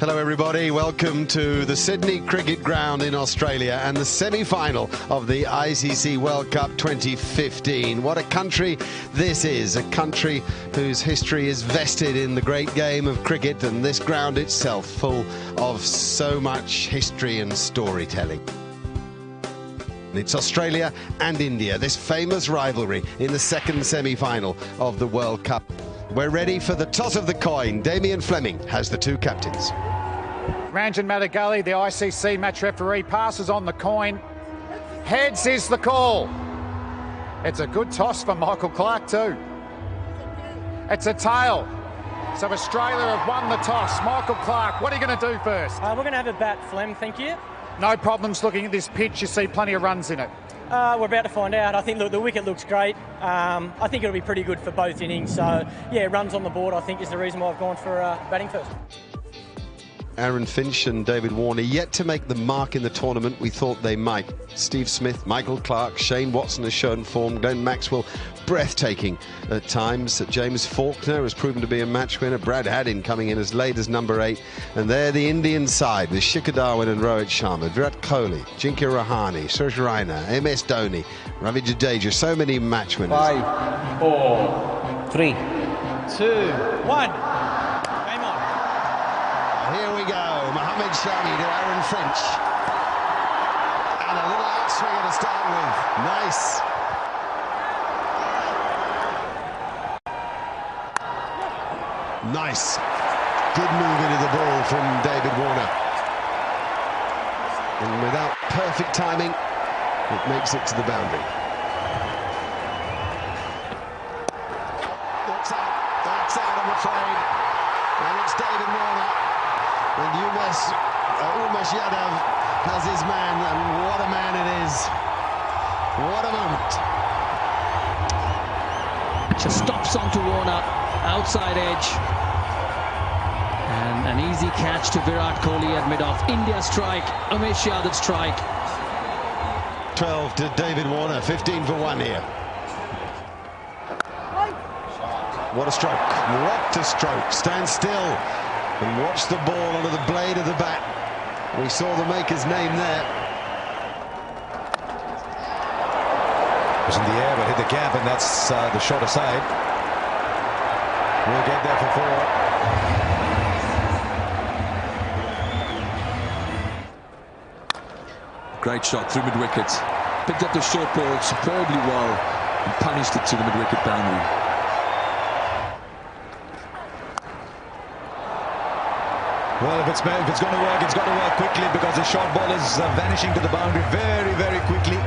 Hello everybody, welcome to the Sydney Cricket Ground in Australia and the semi-final of the ICC World Cup 2015. What a country this is, a country whose history is vested in the great game of cricket, and this ground itself full of so much history and storytelling. It's Australia and India, this famous rivalry in the second semi-final of the World Cup. We're ready for the toss of the coin. Damien Fleming has the two captains. Ranjan Madigali, the ICC match referee, passes on the coin. Heads is the call. It's a good toss for Michael Clarke too. It's a tail. So Australia have won the toss. Michael Clarke, what are you going to do first? We're going to have a bat, Flem, thank you. No problems looking at this pitch. You see plenty of runs in it. We're about to find out. I think the wicket looks great. I think it'll be pretty good for both innings. So, yeah, runs on the board, I think, is the reason why I've gone for batting first. Aaron Finch and David Warner yet to make the mark in the tournament we thought they might. Steve Smith, Michael Clarke, Shane Watson has shown form, Glenn Maxwell breathtaking at times. James Faulkner has proven to be a match winner. Brad Haddin coming in as late as number 8. And there the Indian side with Shikhar Dhawan and Rohit Sharma, Virat Kohli, Ajinkya Rahane, Suresh Raina, MS Dhoni, Ravi Jadeja, so many match winners. 5, 4, 3, 2, 1. Here we go, Mohammad Shami to Aaron Finch. And a little outswinger to start with. Nice. Nice. Good move into the ball from David Warner. And without perfect timing, it makes it to the boundary. That's out, I'm afraid. And it's David Warner. And Umesh Yadav has his man, and what a man it is. What a moment. Just stops onto Warner, outside edge. And an easy catch to Virat Kohli at mid-off. India strike, Umesh Yadav strike. 12 to David Warner, 15 for 1 here. What a stroke, what a stroke. Stand still and watch the ball onto the blade of the bat. We saw the maker's name there. It was in the air but hit the gap, and that's the shot aside. We'll get there for 4. Great shot through mid-wicket. Picked up the short ball superbly well and punished it to the mid-wicket boundary. Well, if it's going to work, it's got to work quickly, because the short ball is vanishing to the boundary very, very quickly.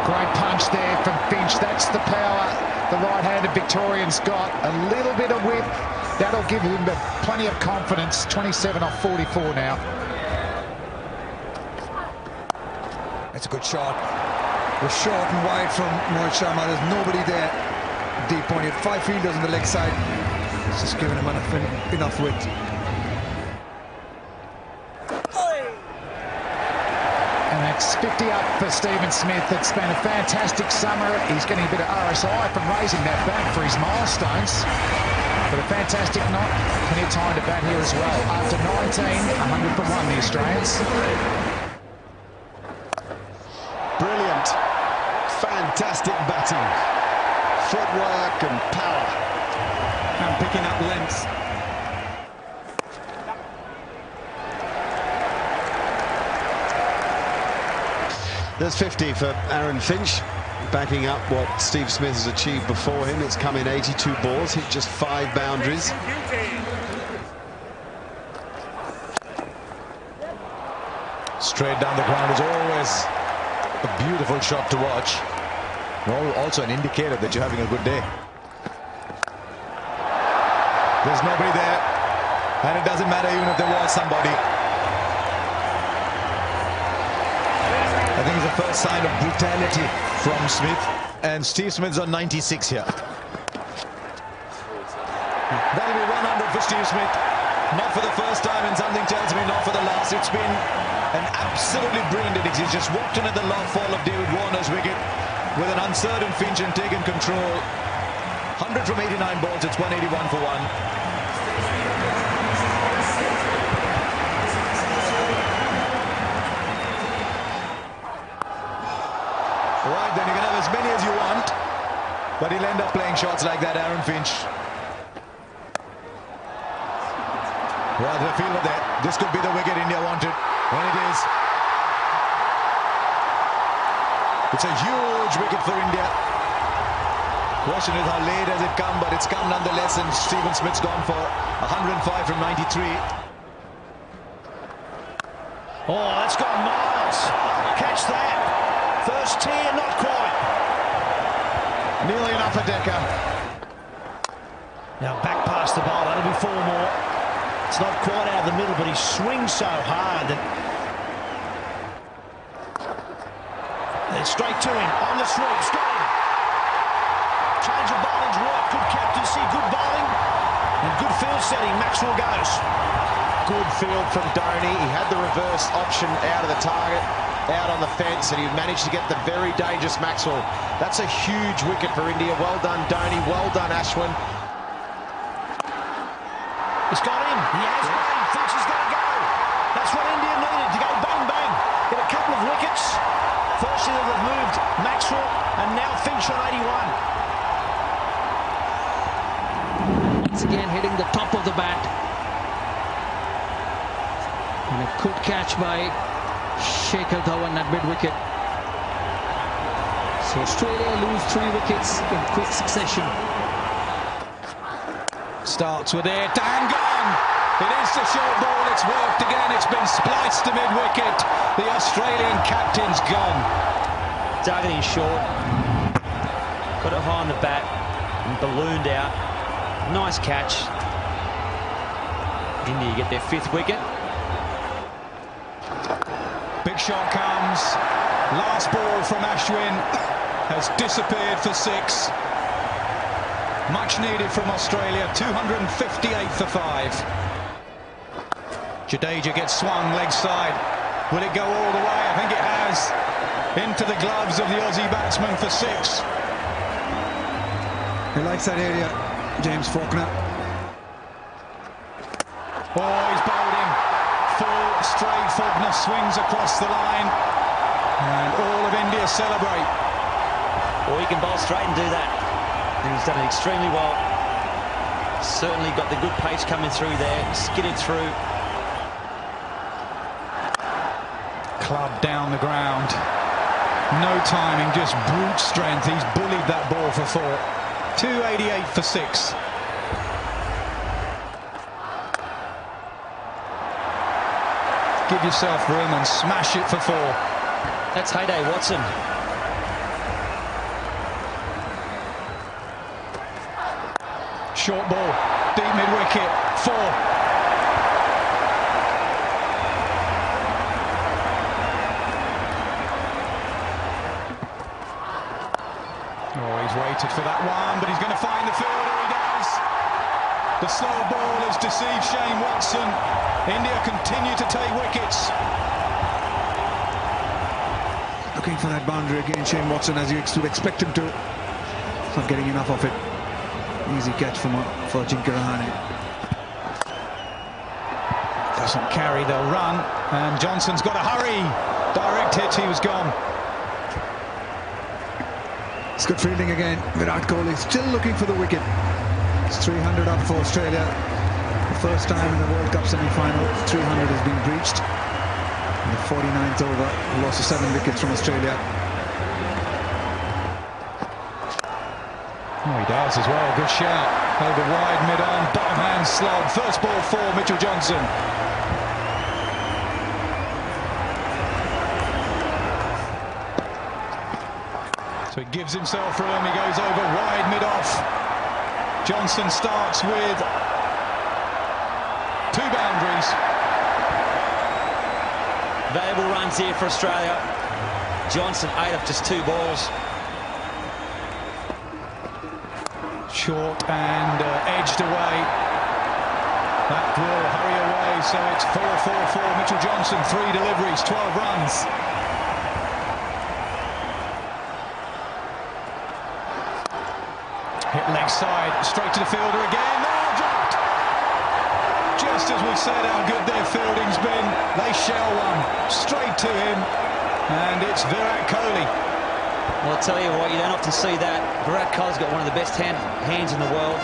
Great punch there from Finch. That's the power the right-handed Victorian's got. A little bit of width. That'll give him plenty of confidence. 27 off 44 now. That's a good shot. We're short and wide from Rohit Sharma. There's nobody there. Deep point. He had 5 fielders on the leg side. It's just giving him enough width. And that's 50 up for Stephen Smith. It's been a fantastic summer. He's getting a bit of RSI from raising that bat for his milestones. But a fantastic knot. Plenty of time to bat here as well. After 19, 100 for 1, the Australians. Brilliant. Fantastic batting. Footwork and power. And picking up length. There's 50 for Aaron Finch, backing up what Steve Smith has achieved before him. It's come in 82 balls, hit just 5 boundaries. Straight down the ground is always a beautiful shot to watch. Also an indicator that you're having a good day. There's nobody there, and it doesn't matter even if there was somebody. I think it's the first sign of brutality from Smith, and Steve Smith's on 96 here. That'll be 100 for Steve Smith. Not for the first time, and something tells me not for the last. It's been an absolutely brilliant innings. He's just walked in at the long fall of David Warner's wicket with an uncertain Finch and taken control. 100 from 89 balls. It's 181 for 1. Right, then you can have as many as you want, but he'll end up playing shots like that, Aaron Finch. Well, the fielder there. This could be the wicket India wanted, and it is. It's a huge wicket for India. Question is how late has it come, but it's come nonetheless, and Stephen Smith's gone for 105 from 93. Oh, that's gone miles. Catch that. First tier, not quite. Nearly an upper decker. Now back past the bowl, that'll be 4 more. It's not quite out of the middle, but he swings so hard that... Then straight to him, on the sweep, got him. Change of bowling's work, good captaincy, good bowling, and good field setting. Maxwell goes. Good field from Dhoni. He had the reverse option out of the target, out on the fence, and he managed to get the very dangerous Maxwell. That's a huge wicket for India. Well done, Dhoni. Well done, Ashwin. He's got him. He has bang. Thinks he's going to go. That's what India needed, to go bang, bang. Get a couple of wickets. Firstly, they've moved Maxwell, and now Finch on 81. Once again hitting the top of the bat. And a good catch by Shikhar Dhawan at mid-wicket. So Australia lose 3 wickets in quick succession. Starts with it, and gone! It is the short ball, it's worked again, it's been spliced to mid-wicket. The Australian captain's gone. Targeting short, got it high on the bat, and ballooned out. Nice catch. India get their 5th wicket. Big shot comes. Last ball from Ashwin has disappeared for 6. Much needed from Australia. 258 for 5. Jadeja gets swung leg side. Will it go all the way? I think it has. Into the gloves of the Aussie batsman for 6. He likes that area, James Faulkner. Oh, he's bowled him. Full straight. Faulkner swings across the line, and all of India celebrate. Or he can bowl straight and do that. And he's done it extremely well. Certainly got the good pace coming through there. Skidded through. Club down the ground. No timing, just brute strength. He's bullied that ball for 4. 288 for 6. Give yourself room and smash it for 4. That's Heyday Watson. Short ball, deep mid-wicket, 4. Oh, he's waited for that one, but he's going to find the fielder. He does. The slow ball has deceived Shane Watson. India continue to take wickets. Looking for that boundary again, Shane Watson, as you would expect him to. Not getting enough of it. Easy catch for Ajinkya Rahane. Doesn't carry, they'll run, and Johnson's got to hurry. Direct hit, he was gone. It's good fielding again. Virat Kohli still looking for the wicket. It's 300 up for Australia. The first time in the World Cup semi-final, 300 has been breached. In the 49th over, loss of 7 wickets from Australia. Oh, he does as well. Good shout. Over wide, mid-on, bottom hand slog. First ball for Mitchell Johnson. So he gives himself room. He goes over wide, mid-off. Johnson starts with 2 boundaries. Valuable runs here for Australia. Johnson 8 off just 2 balls. Short and edged away. That will hurry away, so it's 4-4-4. Mitchell Johnson, 3 deliveries, 12 runs. Hit leg side, straight to the fielder again. Now dropped. Just as we said how good their fielding's been, they shell one straight to him, and it's Virat Kohli. Well, I'll tell you what, you don't often see that. Virat Kohli's got one of the best hands in the world.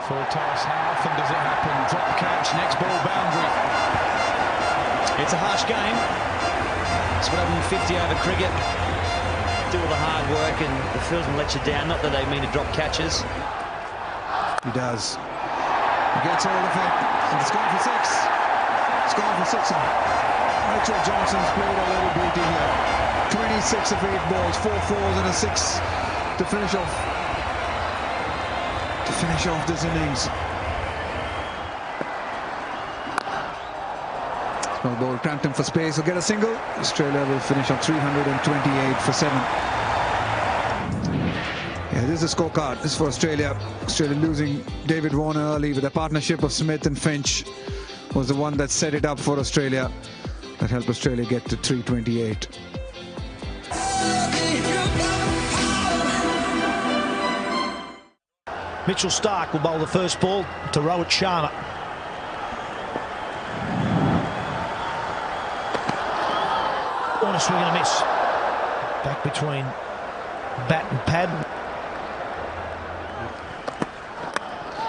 Full toss, how often does it happen? Drop catch, next ball boundary. It's a harsh game. It's what happened in 50 over cricket. Do all the hard work and the fields will let you down. Not that they mean to drop catches. He does. He gets hold of it. And it's gone for six. It's gone for six. Mitchell Johnson's played a little beauty here. 26 of 8 balls, 4 fours and a 6 to finish off. This innings. Small ball cramped him for space. He'll get a single. Australia will finish on 328 for 7. Yeah, this is the scorecard. This is for Australia. Australia losing David Warner early with a partnership of Smith and Finch was the one that set it up for Australia. That helped Australia get to 328. Mitchell Starc will bowl the first ball to Rohit Sharma. On a swing and a miss. Back between bat and pad.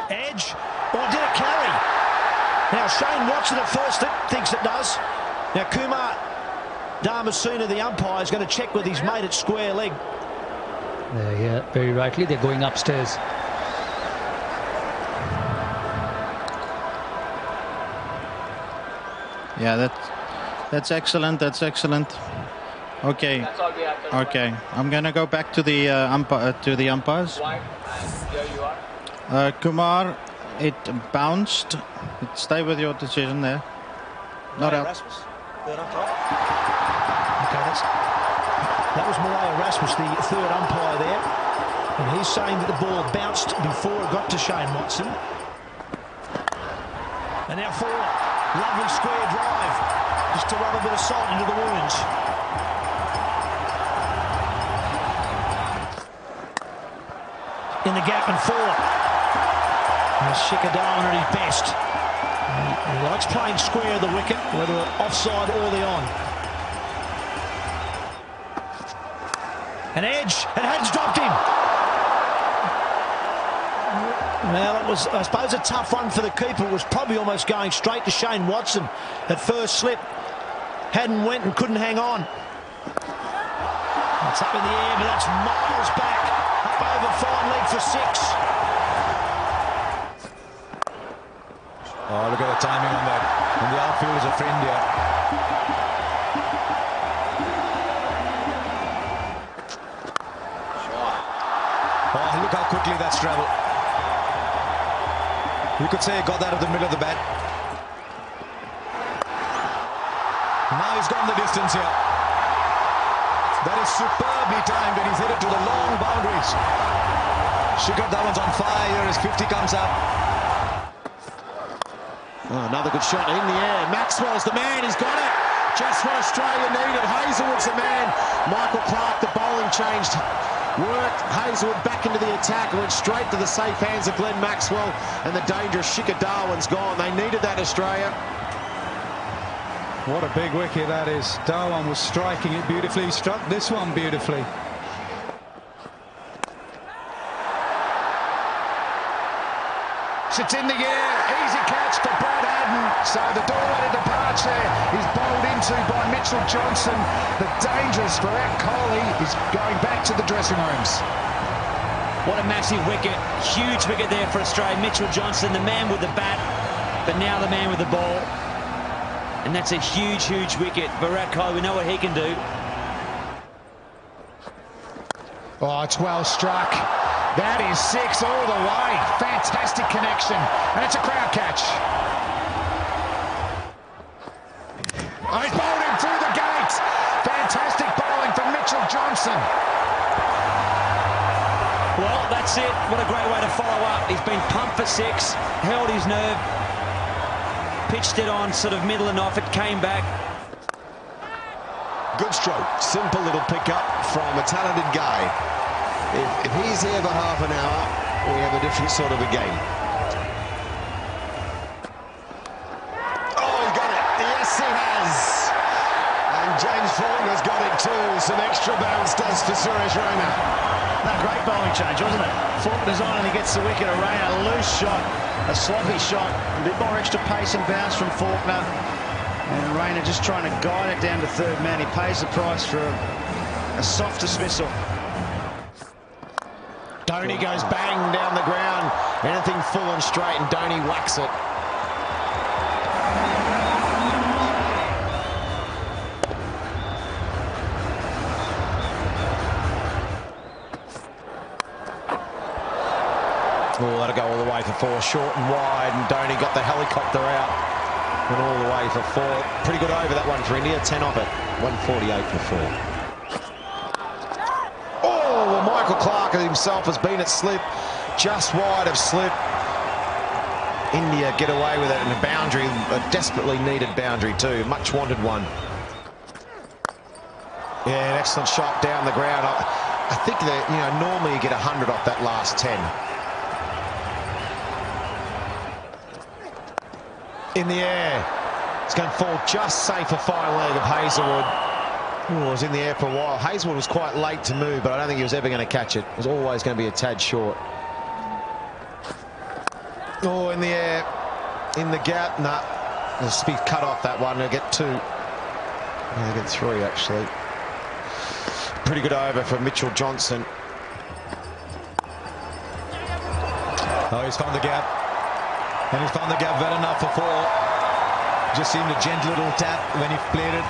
Edge. Or did it carry? Now Shane Watson at first thinks it does. Now Kumar Dharmasena, the umpire, is going to check with his mate at square leg. Yeah, very rightly. They're going upstairs. Yeah, that's excellent. That's excellent. Okay. Okay. I'm gonna go back to the umpires. Kumar, it bounced. Stay with your decision there. Not out. Okay, that was Malaya Rasmus, the third umpire there, and he's saying that the ball bounced before it got to Shane Watson. And now forward. Lovely square drive, just to rub a bit of salt into the wounds. In the gap and forward. There's Shikhar Dhawan at his best. He likes playing square of the wicket, whether offside or the on. An edge, and Had's dropped him. Well, it was, I suppose, a tough one for the keeper. It was probably almost going straight to Shane Watson at first slip. Hadden went and couldn't hang on. It's up in the air, but that's miles back. Up over fine leg for 6. Oh, look at the timing on that. And the outfielders are for India. Oh, look how quickly that's travelled. You could say he got that at the middle of the bat. Now he's gone the distance here. That is superbly timed, and he's hit it to the long boundaries. Shikhar Dhawan's on fire as 50 comes up. Oh, another good shot in the air. Maxwell's the man. He's got it. Just what Australia needed. Hazelwood's the man. Michael Clark, the bowling changed. Worked Hazelwood back into the attack, went straight to the safe hands of Glenn Maxwell, and the dangerous Shikhar Dhawan's gone. They needed that, Australia. What a big wicket that is. Dhawan was striking it beautifully. He struck this one beautifully. It's in the air. Easy catch for Brad Haddin. So the doorway to departure is bowled into by Mitchell Johnson. The dangerous Virat Kohli is going back to the dressing rooms. What a massive wicket. Huge wicket there for Australia. Mitchell Johnson, the man with the bat, but now the man with the ball. And that's a huge, huge wicket. Virat Kohli, we know what he can do. Oh, it's well struck. That is 6 all the way. Fantastic connection. And it's a crowd catch. Oh, he's bowled him through the gates. Fantastic bowling from Mitchell Johnson. Well, that's it. What a great way to follow up. He's been pumped for 6, held his nerve, pitched it on sort of middle and off. It came back. Good stroke. Simple little pickup from a talented guy. If he's here for half an hour, we have a different sort of a game. Oh, he's got it. Yes, he has. And James Faulkner's got it too. Some extra bounce does for Suresh Raina. No, great bowling change, wasn't it? Faulkner's on and he gets the wicket. A Raina, loose shot, a sloppy shot, a bit more extra pace and bounce from Faulkner. And Raina just trying to guide it down to third man. He pays the price for a soft dismissal. Dhoni goes bang down the ground. Anything full and straight, and Dhoni whacks it. Oh, that'll go all the way for 4, short and wide, and Dhoni got the helicopter out. Went all the way for 4. Pretty good over that one for India. 10 off it. 148 for 4. Oh, well, Michael Clarke himself has been at slip, just wide of slip. India get away with it, and a boundary, a desperately needed boundary too. Much wanted one. Yeah, an excellent shot down the ground. I think that, you know, normally you get 100 off that last 10. In the air. It's going to fall just safe for fine leg of Hazlewood. Oh, it was in the air for a while. Hazlewood was quite late to move, but I don't think he was ever going to catch it. It was always going to be a tad short. Oh, in the air. In the gap. Nah. The speed cut off that one. They'll get 2. They'll get 3, actually. Pretty good over for Mitchell Johnson. Oh, he's found the gap. And he's found the gap well enough for 4. Just seemed a gentle little tap when he played it.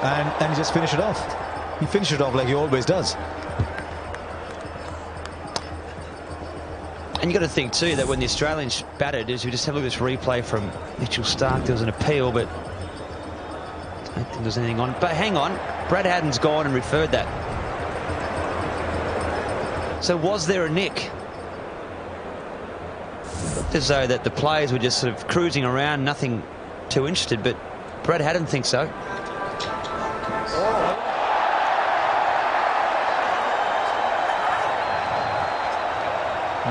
And he just finished it off. He finished it off like he always does. And you got to think too that when the Australians batted, as we just have a look at this replay from Mitchell Starc, there was an appeal, but I don't think there's anything on. But hang on, Brad Haddin's gone and referred that. So was there a nick? As though that the players were just sort of cruising around, nothing too interested, but Brad Haddin thinks so.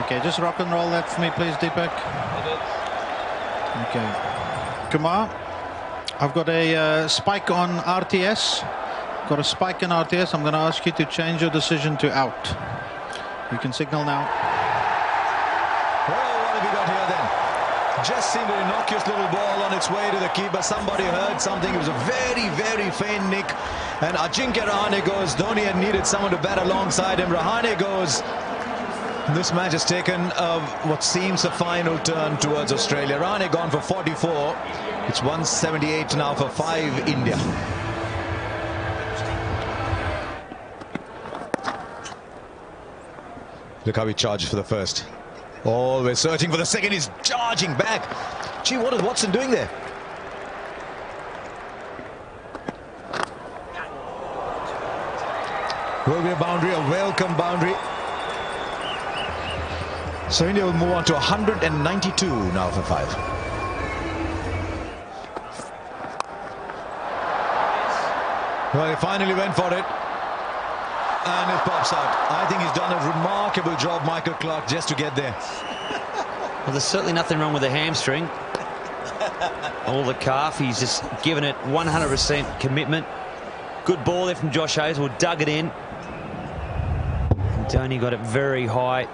Okay, just rock and roll that for me, please, Deepak. Okay. Kumar, I've got a spike on RTS. Got a spike in RTS. I'm going to ask you to change your decision to out. You can signal now. Well, what have we got here then? Just seemed an innocuous little ball on its way to the keeper. Somebody heard something. It was a very, very faint nick. And Ajinkya Rahane goes. Dhoni had needed someone to bat alongside him. Rahane goes. This match has taken what seems a final turn towards Australia. Rahane gone for 44. It's 178 now for 5 India. Look how he charges for the first. Always searching for the second. He's charging back. Gee, what is Watson doing there? Will be a boundary, a welcome boundary. So India will move on to 192 now for 5. Well, he finally went for it. And it pops out. I think he's done a remarkable job, Michael Clarke, just to get there. Well, there's certainly nothing wrong with the hamstring. All the calf, he's just given it 100% commitment. Good ball there from Josh Hazlewood, dug it in. And Dhoni got it very high.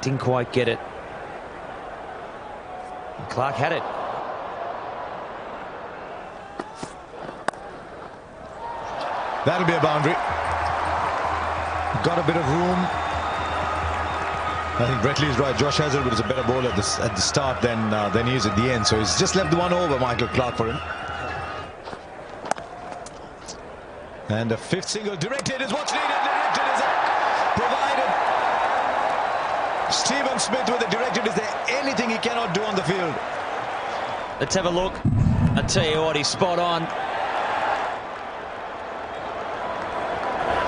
Didn't quite get it. And Clarke had it. That'll be a boundary. Got a bit of room. I think Bretley is right. Josh Hazlewood was a better bowler at the start than he is at the end. So he's just left the one over, Michael Clarke, for him. And the 5th single directed is what's needed. Directed is provided. Stephen Smith with the directed. Is there anything he cannot do on the field? Let's have a look. I tell you what, he's spot on.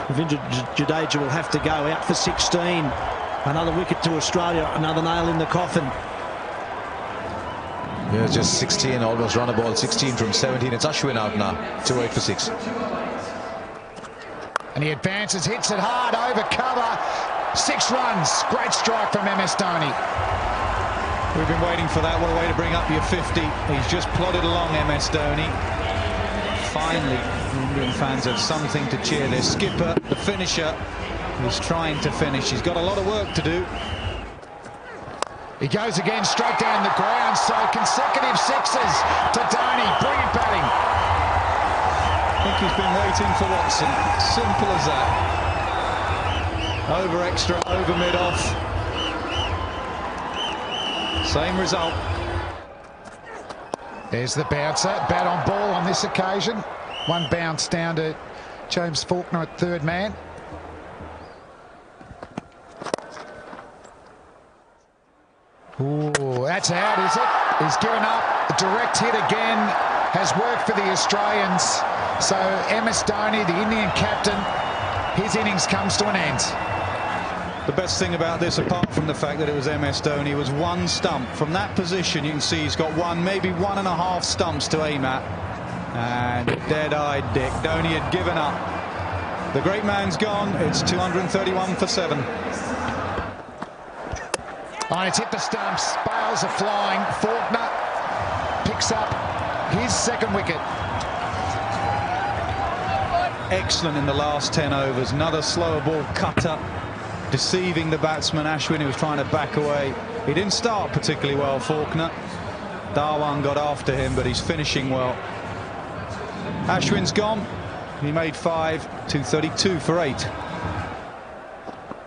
Ravindra Jadeja will have to go out for 16. Another wicket to Australia, another nail in the coffin. Yeah, just 16, almost run a ball, 16 from 17. It's Ashwin out now, 2-8 for 6. And he advances, hits it hard, over cover. 6 runs, great strike from MS Dhoni. We've been waiting for that. What a way to bring up your 50. He's just plodded along, MS Dhoni. Finally, Indian fans have something to cheer. Their skipper, the finisher, is trying to finish. He's got a lot of work to do. He goes again, straight down the ground. So consecutive sixes to Dhoni. Brilliant batting. I think he's been waiting for Watson. Simple as that. Over extra, over mid-off. Same result. There's the bouncer. Bat on ball on this occasion. One bounce down to James Faulkner at third man. Ooh, that's out, is it? He's given up. A direct hit again has worked for the Australians. So MS Dhoni, the Indian captain, his innings comes to an end. The best thing about this, apart from the fact that it was MS Dhoni, was one stump. From that position, you can see he's got one, maybe 1.5 stumps to aim at. And dead-eyed Dick. Dhoni had given up. The great man's gone. It's 231 for 7. Oh, it's hit the stumps. Bales are flying. Faulkner picks up his second wicket. Excellent in the last 10 overs. Another slower ball cutter, deceiving the batsman Ashwin, who was trying to back away. He didn't start particularly well, Faulkner. Dhawan got after him, but he's finishing well. Ashwin's gone. He made 5, 232 for 8.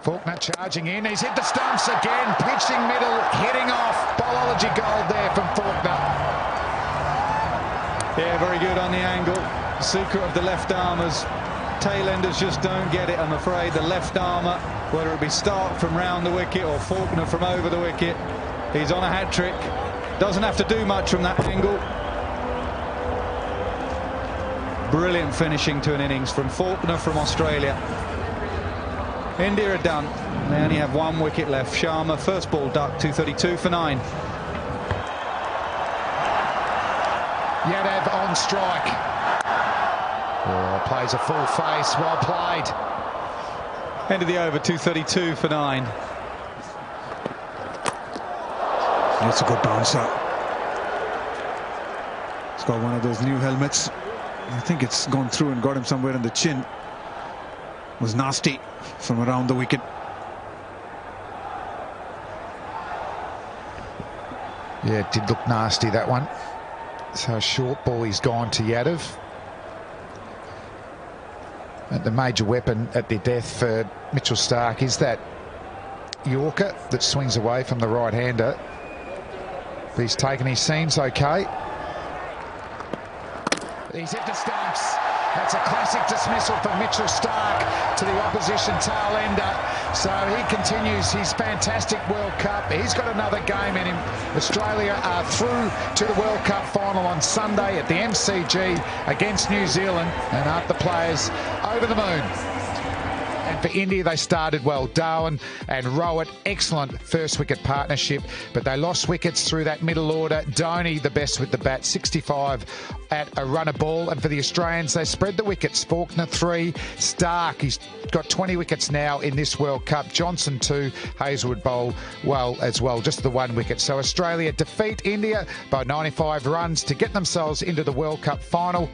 Faulkner charging in. He's hit the stumps again. Pitching middle, hitting off. Bowlology gold there from Faulkner. Yeah, very good on the angle. The secret of the left armers. Tailenders just don't get it, I'm afraid. The left armour, whether it be Stark from round the wicket or Faulkner from over the wicket, he's on a hat-trick. Doesn't have to do much from that angle. Brilliant finishing to an innings from Faulkner from Australia. India are done. They only have 1 wicket left. Sharma, first ball duck, 232 for 9. Yadav on strike. Oh, plays a full face. Well played. End of the over, 232 for 9. That's a good bouncer. He's got one of those new helmets. I think it's gone through and got him somewhere in the chin. It was nasty from around the wicket. Yeah, it did look nasty, that one. So short ball, he's gone to Yadav. And the major weapon at their death for Mitchell Stark is that Yorker that swings away from the right-hander. But he's taken his seams okay. He's hit the stumps. That's a classic dismissal from Mitchell Stark to the opposition tail ender. So he continues his fantastic World Cup. He's got another game in him. Australia are through to the World Cup final on Sunday at the MCG against New Zealand, and aren't the players over the moon? And for India, they started well. Darwin and Rowett, excellent first wicket partnership, but they lost wickets through that middle order. Dhoni, the best with the bat, 65 at a run a ball. And for the Australians, they spread the wickets. Faulkner 3, Stark, he's got 20 wickets now in this World Cup. Johnson 2, Hazlewood bowl well as well, just the 1 wicket. So Australia defeat India by 95 runs to get themselves into the World Cup final.